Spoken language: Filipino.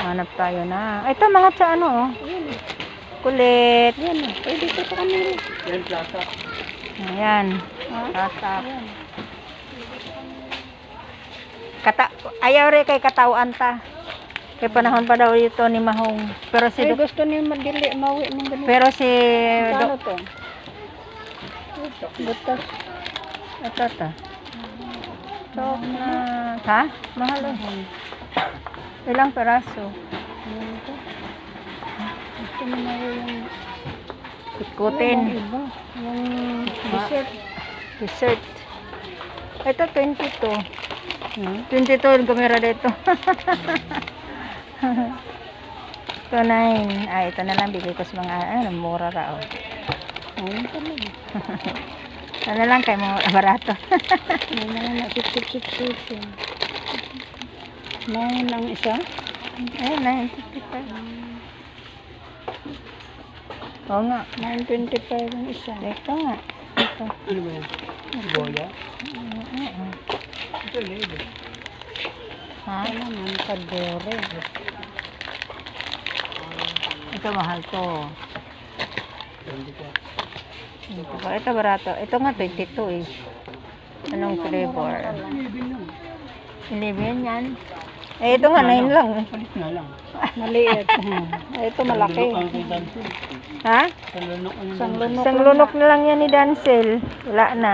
Hanap tayo na. Ito mga sa ano, oh. Kulit. Yan na. Pwede ito sa kanila. Yan, plaza. Ayan. Tatak. Ayaw rin kay katawan ta. Kay panahon pa daw ito ni Mahong. Pero si Ay, gusto niyo madili, mawi ng ganito. pero si Ano to? Butas. ito ta. Tok na. Ha? Mahal oh. Ilang peraso? Ano to? Gusto mo na yung... Ikutin. Yung iba. Yung dessert. Dessert. Ito 22. 22 yung kamera dito. Ito 9. Ah, ito na lang. Bigay ko sa mga, mura ra, oh. Ayun pa lang. Ano lang kay mga barato. May mga na-sip-sip-sip. May lang isa. Ayun, 9.55. Oo nga. 9.25 ang isa. Ito nga. Ito. Ano ba yan? Boya? Ito, lady. Ha? Ano naman, kadore. Ito mahal to. Hindi ko. Ito barato. Ito nga 22 eh. Anong flavor? 11 yan. Eh, ito nga 9 lang. Palit na lang. Maliit. Ito malaki. Ang pintan ko. Ha? Sa lunok ang Isang lunok. Isang lunok na lang yan ni Dancel. Wala na.